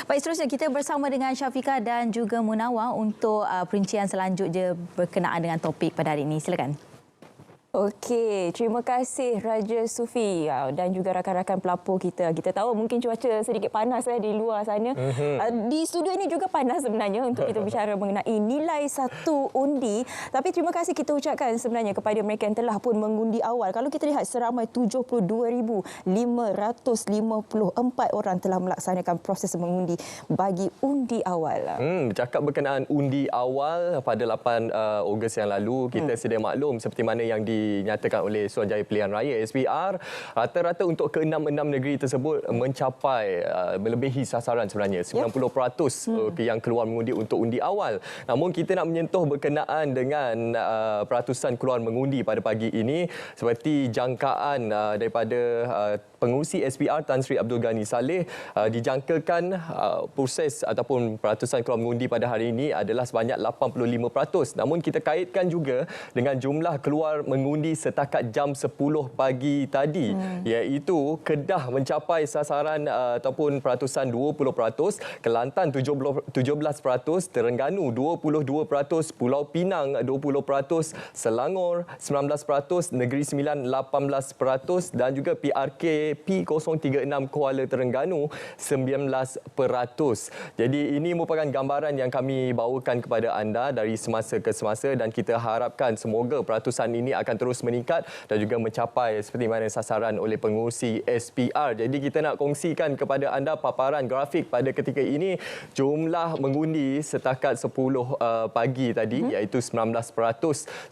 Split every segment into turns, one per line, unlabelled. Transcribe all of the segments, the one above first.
Baik, seterusnya kita bersama dengan Syafiqah dan juga Munawar untuk perincian selanjutnya berkenaan dengan topik pada hari ini. Silakan.
Okey, terima kasih Raja Sufi dan juga rakan-rakan pelapor kita. Kita tahu mungkin cuaca sedikit panas di luar sana. Di studio ini juga panas sebenarnya untuk kita bicara mengenai nilai satu undi. Tapi terima kasih kita ucapkan sebenarnya kepada mereka yang telah pun mengundi awal. Kalau kita lihat seramai 72,554 orang telah melaksanakan proses mengundi bagi undi awal.
Bercakap berkenaan undi awal pada 8 Ogos yang lalu, kita sedia maklum seperti mana yang dinyatakan oleh Suruhanjaya Pilihan Raya SPR, rata-rata untuk ke-6 negeri tersebut mencapai melebihi sasaran sebenarnya 90% yang keluar mengundi untuk undi awal. Namun kita nak menyentuh berkenaan dengan peratusan keluar mengundi pada pagi ini seperti jangkaan daripada pengurusi SPR Tan Sri Abdul Ghani Saleh, dijangkakan proses ataupun peratusan keluar mengundi pada hari ini adalah sebanyak 85%. Namun kita kaitkan juga dengan jumlah keluar mengundi setakat jam 10 pagi tadi, iaitu Kedah mencapai sasaran ataupun peratusan 20%, Kelantan 17%, Terengganu 22%, Pulau Pinang 20%, Selangor 19%, Negeri Sembilan 18% dan juga PRK P036 Kuala Terengganu 19%. Jadi ini merupakan gambaran yang kami bawakan kepada anda dari semasa ke semasa dan kita harapkan semoga peratusan ini akan terus meningkat dan juga mencapai seperti mana sasaran oleh pengurusi SPR. Jadi kita nak kongsikan kepada anda paparan grafik pada ketika ini jumlah mengundi setakat 10 pagi tadi iaitu 19%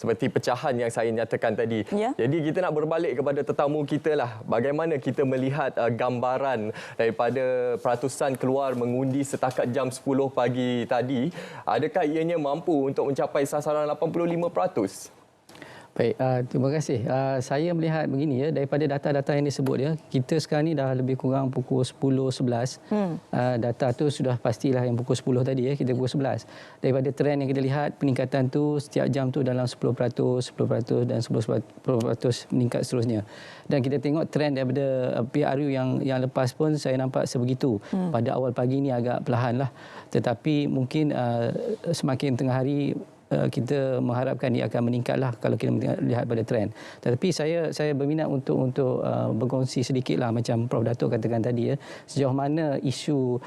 seperti pecahan yang saya nyatakan tadi. Jadi kita nak berbalik kepada tetamu kita lah, bagaimana kita melihat gambaran daripada peratusan keluar mengundi setakat jam 10 pagi tadi, adakah ianya mampu untuk mencapai sasaran 85%?
Baik, terima kasih. Saya melihat begini daripada data-data yang disebut kita sekarang ni dah lebih kurang pukul 10.11. Data tu sudah pastilah yang pukul 10 tadi kita pukul 11. Daripada trend yang kita lihat, peningkatan tu setiap jam tu dalam 10%, 10% dan 10% meningkat seterusnya. Dan kita tengok trend daripada PRU yang lepas pun saya nampak sebegitu. Pada awal pagi ni agak perlahan lah. Tetapi mungkin semakin tengah hari kita mengharapkan ia akan meningkatlah kalau kita lihat pada trend. Tetapi saya berminat untuk berkongsi sedikitlah macam Prof Datuk katakan tadi sejauh mana isu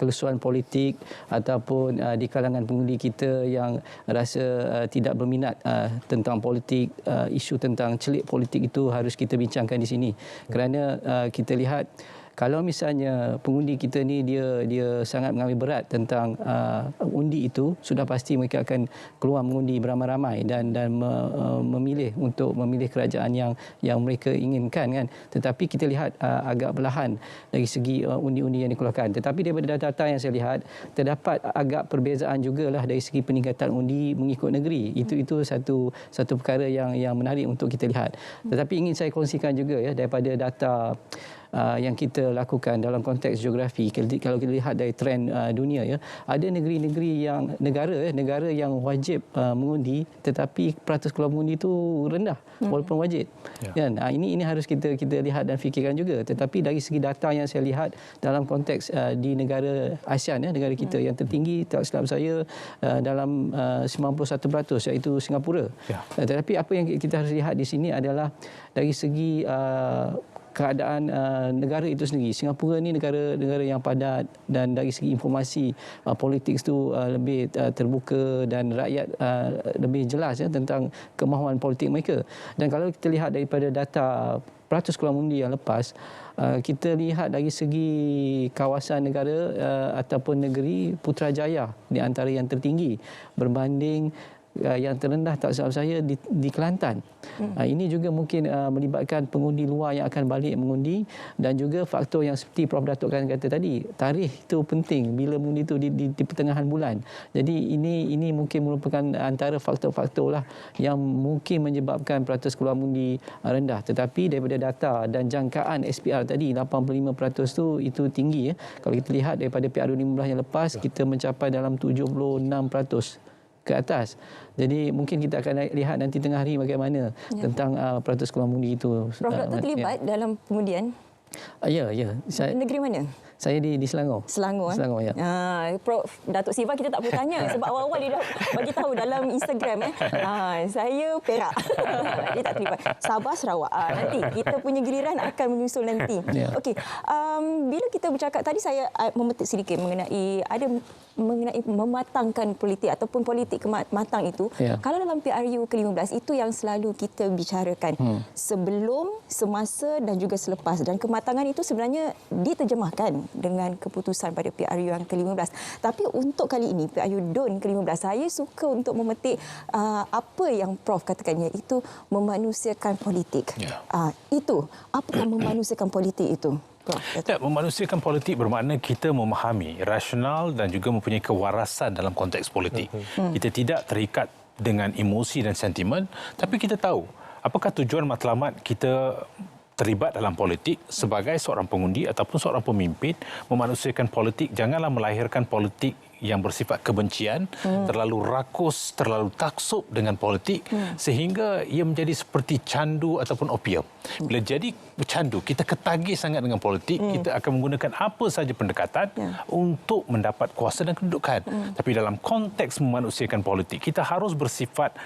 kelusuan politik ataupun di kalangan pengundi kita yang rasa tidak berminat tentang politik, isu tentang celik politik itu harus kita bincangkan di sini. Kerana kita lihat kalau misalnya pengundi kita ni dia sangat mengambil berat tentang undi itu, sudah pasti mereka akan keluar mengundi beramai-ramai dan memilih untuk memilih kerajaan yang mereka inginkan kan. Tetapi kita lihat agak perlahan dari segi undi-undi yang dikeluarkan. Tetapi daripada data-data yang saya lihat terdapat agak perbezaan jugalah dari segi peningkatan undi mengikut negeri. Itu satu perkara yang menarik untuk kita lihat. Tetapi ingin saya kongsikan juga daripada data yang kita lakukan dalam konteks geografi. Kalau kita lihat dari trend dunia ada negeri-negeri yang negara yang wajib mengundi tetapi peratus keluar mengundi itu rendah walaupun wajib. Kan? Ini harus kita lihat dan fikirkan juga. Tetapi dari segi data yang saya lihat dalam konteks di negara ASEAN negara kita yang tertinggi tak silap saya dalam 91% iaitu Singapura. Tetapi apa yang kita harus lihat di sini adalah dari segi keadaan negara itu sendiri. Singapura ni negara yang padat dan dari segi informasi politik itu lebih terbuka dan rakyat lebih jelas tentang kemahuan politik mereka. Dan kalau kita lihat daripada data peratus keluar mengundi yang lepas, kita lihat dari segi kawasan negara ataupun negeri, Putrajaya di antara yang tertinggi berbanding yang terendah tak silap saya di Kelantan. Ini juga mungkin melibatkan pengundi luar yang akan balik mengundi dan juga faktor yang seperti Prof Datuk kata tadi, tarikh itu penting bila mengundi itu di pertengahan bulan. Jadi ini mungkin merupakan antara faktor-faktor lah yang mungkin menyebabkan peratus keluar mengundi rendah. Tetapi daripada data dan jangkaan SPR tadi 85% itu tinggi Kalau kita lihat daripada PRU 15 yang lepas kita mencapai dalam 76% ke atas. Jadi mungkin kita akan lihat nanti tengah hari bagaimana tentang peratus keluar mengundi itu.
Prof Dr. terlibat dalam pengundian?
Ya.
Negeri mana?
Saya di Selangor.
Selangor.
Selangor, ya.
Prof Datuk Siva kita tak perlu tanya sebab awal-awal dia dah bagi tahu dalam Instagram saya Perak. Dia tak terlibat. Sabah, Sarawak. Nanti kita punya giliran akan menyusul nanti. Okey. Bila kita bercakap tadi saya memetik sedikit mengenai mematangkan politik ataupun politik matang itu. Kalau dalam PRU ke-15 itu yang selalu kita bicarakan sebelum, semasa dan juga selepas, dan kematangan itu sebenarnya diterjemahkan dengan keputusan pada PRU yang ke-15. Tapi untuk kali ini PRU DUN ke-15 saya suka untuk memetik apa yang Prof katakannya itu memanusiakan politik. Itu apakah memanusiakan politik itu?
Ya, memanusiakan politik bermakna kita memahami rasional dan juga mempunyai kewarasan dalam konteks politik. Kita tidak terikat dengan emosi dan sentimen, tapi kita tahu apakah tujuan matlamat kita terlibat dalam politik sebagai seorang pengundi ataupun seorang pemimpin. Memanusiakan politik, janganlah melahirkan politik yang bersifat kebencian, terlalu rakus, terlalu taksub dengan politik sehingga ia menjadi seperti candu ataupun opium. Bila jadi candu, kita ketagih sangat dengan politik, kita akan menggunakan apa sahaja pendekatan untuk mendapat kuasa dan kedudukan. Tapi dalam konteks memanusiakan politik, kita harus bersifat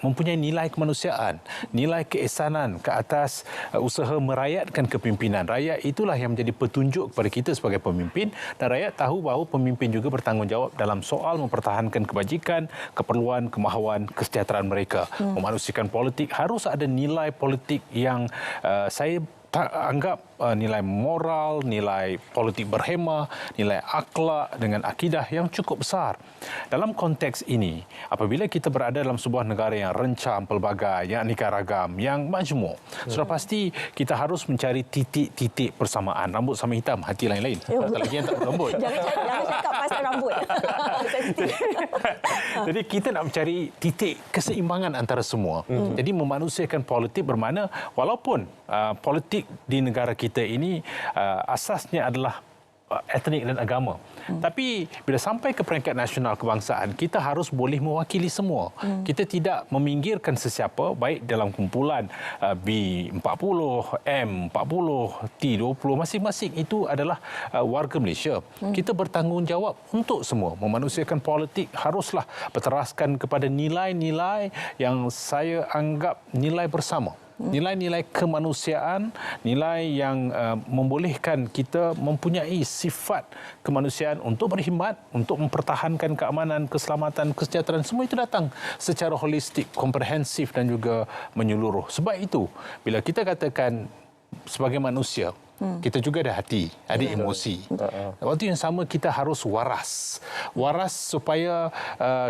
mempunyai nilai kemanusiaan, nilai keihsanan ke atas usaha merayatkan kepimpinan. Rakyat itulah yang menjadi petunjuk kepada kita sebagai pemimpin, dan rakyat tahu bahawa pemimpin juga bertanggungjawab dalam soal mempertahankan kebajikan, keperluan, kemahuan, kesejahteraan mereka. Memanusiakan politik harus ada nilai politik yang saya anggap nilai moral, nilai politik berhemah, nilai akhlak dengan akidah yang cukup besar. Dalam konteks ini, apabila kita berada dalam sebuah negara yang rencam, pelbagai, yang aneka ragam, yang majmuk, sudah pasti kita harus mencari titik-titik persamaan. Rambut sama hitam, hati lain-lain. Lagi yang tak berambut.
Jangan cakap pasal rambut.
Jadi kita nak mencari titik keseimbangan antara semua. Jadi memanusiakan politik bermakna walaupun politik di negara kita ini asasnya adalah etnik dan agama. Tapi bila sampai ke peringkat nasional kebangsaan, kita harus boleh mewakili semua. Kita tidak meminggirkan sesiapa, baik dalam kumpulan B40, M40, T20, masing-masing itu adalah warga Malaysia. Kita bertanggungjawab untuk semua. Memanusiakan politik haruslah berteraskan kepada nilai-nilai yang saya anggap nilai bersama. Nilai-nilai kemanusiaan, nilai yang membolehkan kita mempunyai sifat kemanusiaan untuk berkhidmat, untuk mempertahankan keamanan, keselamatan, kesejahteraan. Semua itu datang secara holistik, komprehensif dan juga menyeluruh. Sebab itu, bila kita katakan sebagai manusia, kita juga ada hati, ada emosi. Waktu yang sama kita harus waras. Waras supaya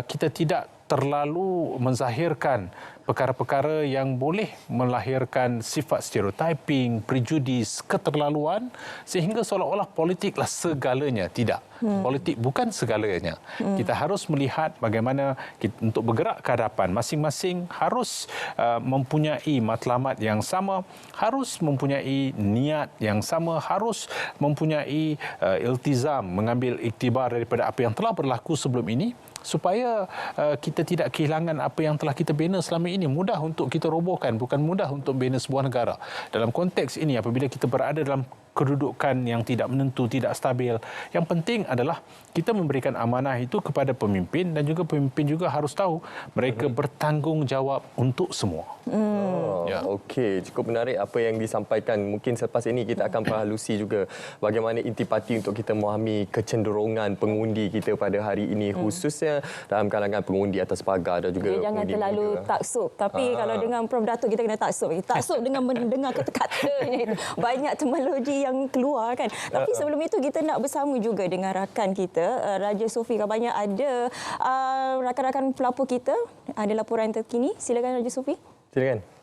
kita tidak terlalu menzahirkan perkara-perkara yang boleh melahirkan sifat stereotyping, prejudis, keterlaluan sehingga seolah-olah politiklah segalanya. Tidak. Politik bukan segalanya. Kita harus melihat bagaimana untuk bergerak ke hadapan. Masing-masing harus mempunyai matlamat yang sama, harus mempunyai niat yang sama, harus mempunyai iltizam, mengambil iktibar daripada apa yang telah berlaku sebelum ini supaya kita tidak kehilangan apa yang telah kita bina selama ini. Mudah untuk kita robohkan, bukan mudah untuk bina sebuah negara. Dalam konteks ini, apabila kita berada dalam kedudukan yang tidak menentu, tidak stabil, yang penting adalah kita memberikan amanah itu kepada pemimpin, dan juga pemimpin juga harus tahu mereka bertanggungjawab untuk semua.
Okey, cukup menarik apa yang disampaikan. Mungkin selepas ini kita akan perhalusi juga bagaimana intipati untuk kita memahami kecenderungan pengundi kita pada hari ini, khususnya dalam kalangan pengundi atas pagar dan juga
jangan
pengundi
terlalu
muda.
taksub. Tapi kalau dengan Prof Datuk kita kena taksub. Taksub dengan mendengar kata-katanya itu. Banyak terminologi yang keluar kan. Tapi sebelum itu kita nak bersama juga dengan rakan kita, Raja Sofi. Kabarnya ada rakan-rakan pelapor kita, ada laporan terkini. Silakan Raja Sofi.
Silakan.